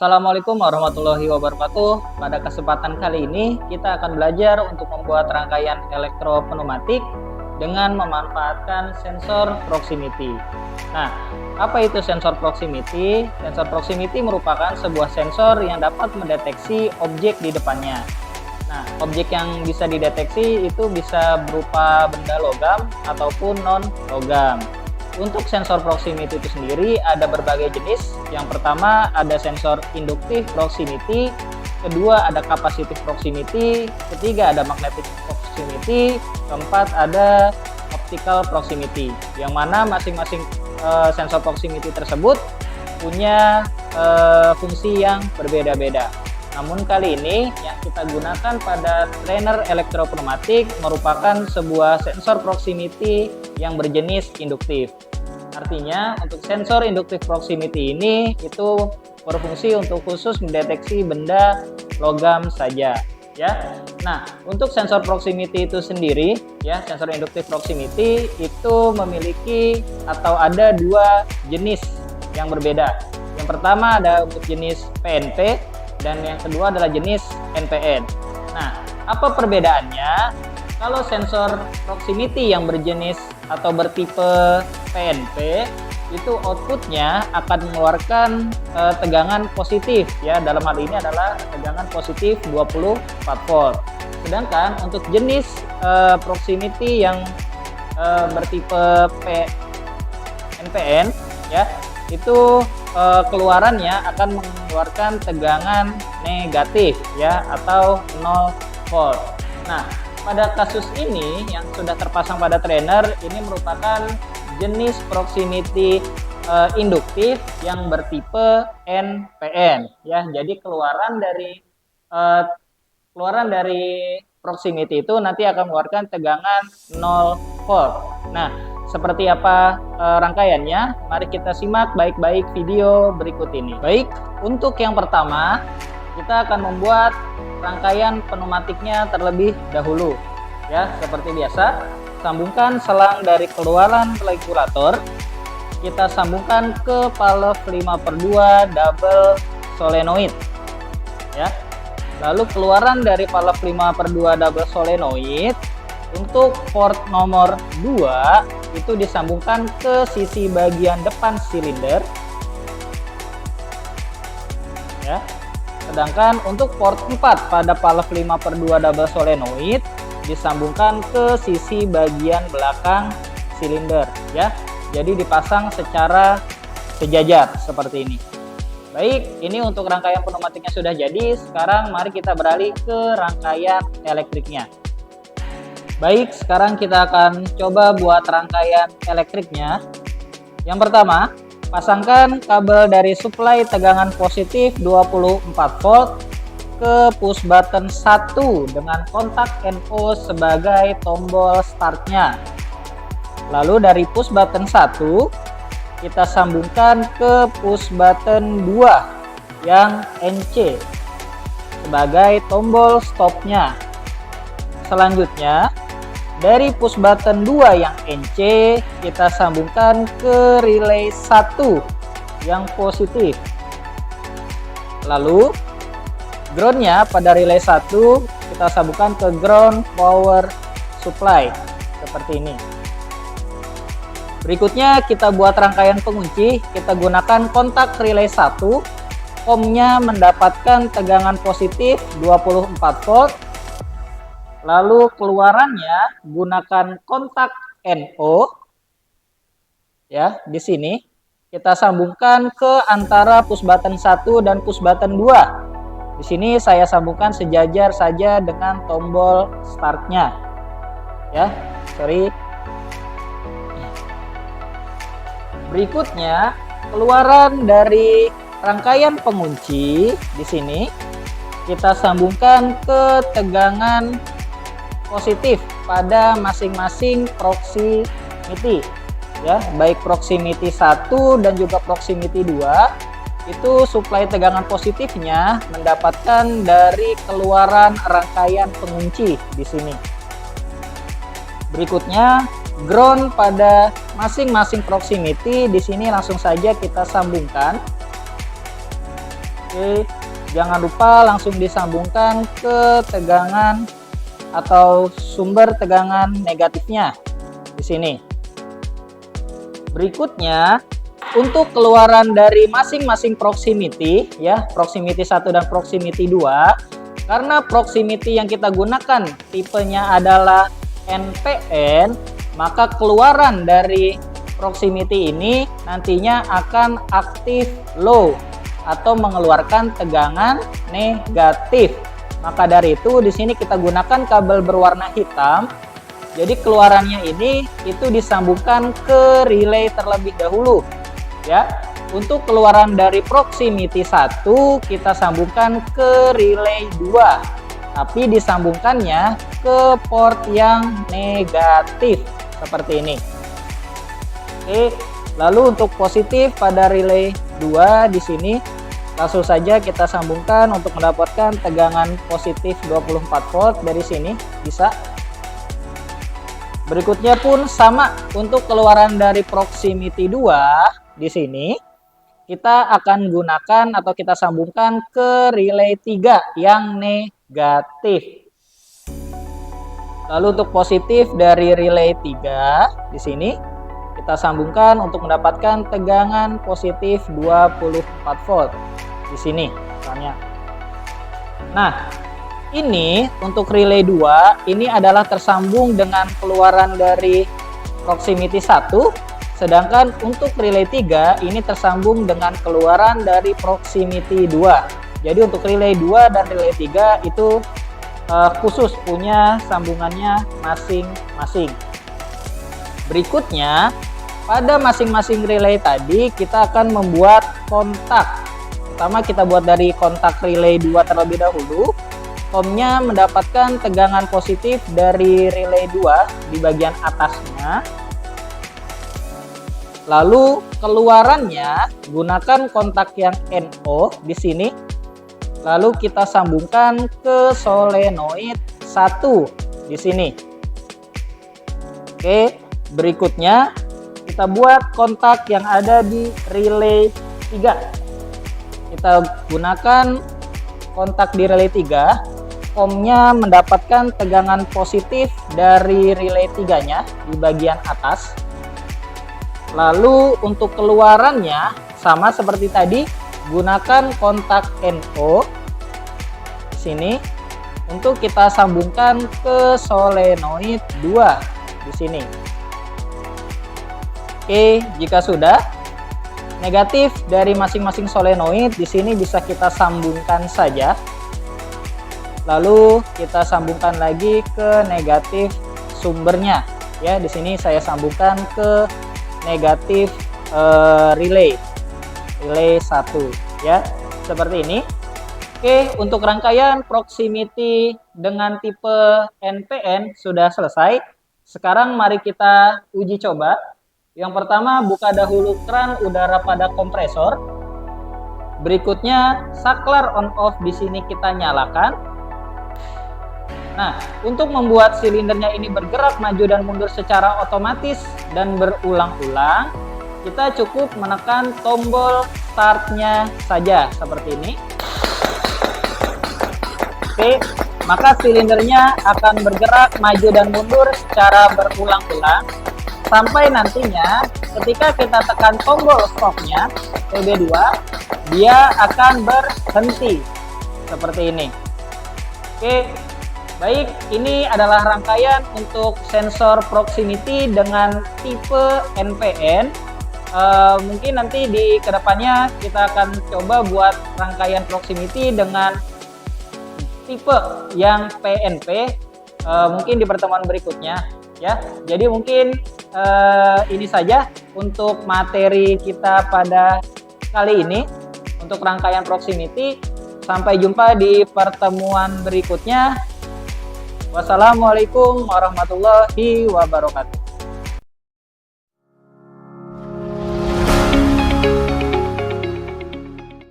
Assalamualaikum warahmatullahi wabarakatuh. Pada kesempatan kali ini kita akan belajar untuk membuat rangkaian elektropneumatik dengan memanfaatkan sensor proximity. Nah, apa itu sensor proximity? Sensor proximity merupakan sebuah sensor yang dapat mendeteksi objek di depannya. Nah, objek yang bisa dideteksi itu bisa berupa benda logam ataupun non logam. Untuk sensor proximity itu sendiri ada berbagai jenis. Yang pertama ada sensor induktif proximity, kedua ada capacitive proximity, ketiga ada magnetic proximity, keempat ada optical proximity. Yang mana masing-masing sensor proximity tersebut punya fungsi yang berbeda-beda. Namun kali ini yang kita gunakan pada trainer elektropneumatik merupakan sebuah sensor proximity yang berjenis induktif. Artinya untuk sensor induktif proximity ini itu berfungsi untuk khusus mendeteksi benda logam saja, ya. Nah, untuk sensor proximity itu sendiri, ya, sensor induktif proximity itu memiliki atau ada dua jenis yang berbeda. Yang pertama ada untuk jenis PNP dan yang kedua adalah jenis NPN. Nah, apa perbedaannya? Kalau sensor proximity yang berjenis atau bertipe PNP itu outputnya akan mengeluarkan tegangan positif, ya, dalam hal ini adalah tegangan positif 24 volt. Sedangkan untuk jenis proximity yang bertipe NPN, ya, itu keluarannya akan mengeluarkan tegangan negatif, ya, atau 0 volt. Nah, pada kasus ini yang sudah terpasang pada trainer ini merupakan jenis proximity induktif yang bertipe NPN, ya. Jadi keluaran dari proximity itu nanti akan mengeluarkan tegangan 0 volt. Nah, seperti apa rangkaiannya? Mari kita simak baik-baik video berikut ini. Baik, untuk yang pertama kita akan membuat rangkaian pneumatiknya terlebih dahulu, ya. Seperti biasa, sambungkan selang dari keluaran regulator, kita sambungkan ke valve 5/2 double solenoid, ya. Lalu keluaran dari valve 5/2 double solenoid untuk port nomor 2 itu disambungkan ke sisi bagian depan silinder, ya. Sedangkan untuk port 4 pada valve 5/2 double solenoid disambungkan ke sisi bagian belakang silinder, ya. Jadi dipasang secara sejajar seperti ini. Baik, ini untuk rangkaian pneumatiknya sudah jadi. Sekarang mari kita beralih ke rangkaian elektriknya. Baik, sekarang kita akan coba buat rangkaian elektriknya. Yang pertama, pasangkan kabel dari suplai tegangan positif 24 volt ke push button 1 dengan kontak NO sebagai tombol startnya. Lalu dari push button 1 kita sambungkan ke push button 2 yang NC sebagai tombol stopnya. Selanjutnya dari push button 2 yang NC kita sambungkan ke relay 1 yang positif. Lalu groundnya pada relay 1 kita sambungkan ke ground power supply seperti ini. Berikutnya kita buat rangkaian pengunci. Kita gunakan kontak relay 1, ohmnya mendapatkan tegangan positif 24 volt. Lalu keluarannya gunakan kontak NO, ya. Di sini kita sambungkan ke antara push button 1 dan push button 2. Di sini saya sambungkan sejajar saja dengan tombol startnya, ya. Berikutnya keluaran dari rangkaian pengunci di sini kita sambungkan ke tegangan positif pada masing-masing proximity, ya, baik proximity 1 dan juga proximity 2 itu suplai tegangan positifnya mendapatkan dari keluaran rangkaian pengunci di sini. Berikutnya ground pada masing-masing proximity di sini langsung saja kita sambungkan Oke, jangan lupa langsung disambungkan ke tegangan atau sumber tegangan negatifnya di sini. Berikutnya, untuk keluaran dari masing-masing proximity ya, proximity 1 dan proximity 2, karena proximity yang kita gunakan tipenya adalah NPN, maka keluaran dari proximity ini nantinya akan aktif low atau mengeluarkan tegangan negatif. Maka dari itu di sini kita gunakan kabel berwarna hitam. Jadi keluarannya ini itu disambungkan ke relay terlebih dahulu ya. Untuk keluaran dari proximity 1 kita sambungkan ke relay 2. Tapi disambungkannya ke port yang negatif seperti ini. Oke, lalu untuk positif pada relay 2 di sini langsung saja kita sambungkan untuk mendapatkan tegangan positif 24 volt dari sini bisa. Berikutnya pun sama untuk keluaran dari proximity 2 di sini kita akan gunakan atau kita sambungkan ke relay 3 yang negatif. Lalu untuk positif dari relay 3 di sini kita sambungkan untuk mendapatkan tegangan positif 24 volt di sini misalnya. Nah, ini untuk relay 2 ini adalah tersambung dengan keluaran dari proximity 1, sedangkan untuk relay 3 ini tersambung dengan keluaran dari proximity 2. Jadi untuk relay 2 dan relay 3 itu khusus punya sambungannya masing-masing. Berikutnya, pada masing-masing relay tadi kita akan membuat kontak. Pertama kita buat dari kontak relay 2 terlebih dahulu. COM-nya mendapatkan tegangan positif dari relay 2 di bagian atasnya. Lalu keluarannya gunakan kontak yang NO di sini. Lalu kita sambungkan ke solenoid 1 di sini. Oke, berikutnya kita buat kontak yang ada di relay 3. Kita gunakan kontak di relay 3. COM-nya mendapatkan tegangan positif dari relay 3-nya di bagian atas. Lalu untuk keluarannya sama seperti tadi, gunakan kontak NO di sini untuk kita sambungkan ke solenoid 2 di sini. Oke, jika sudah, negatif dari masing-masing solenoid di sini bisa kita sambungkan saja. Lalu kita sambungkan lagi ke negatif sumbernya. Ya, di sini saya sambungkan ke negatif relay 1 ya, seperti ini. Oke, untuk rangkaian proximity dengan tipe NPN sudah selesai. Sekarang mari kita uji coba. Yang pertama, buka dahulu keran udara pada kompresor. Berikutnya, saklar on off di sini kita nyalakan. Nah, untuk membuat silindernya ini bergerak maju dan mundur secara otomatis dan berulang-ulang, kita cukup menekan tombol startnya saja seperti ini. Oke, maka silindernya akan bergerak maju dan mundur secara berulang-ulang sampai nantinya ketika kita tekan tombol stopnya PB2, dia akan berhenti seperti ini. Oke, baik, ini adalah rangkaian untuk sensor proximity dengan tipe NPN. Mungkin nanti di kedepannya kita akan coba buat rangkaian proximity dengan tipe yang PNP, mungkin di pertemuan berikutnya ya. Jadi mungkin ini saja untuk materi kita pada kali ini untuk rangkaian proximity. Sampai jumpa di pertemuan berikutnya. Wassalamualaikum warahmatullahi wabarakatuh.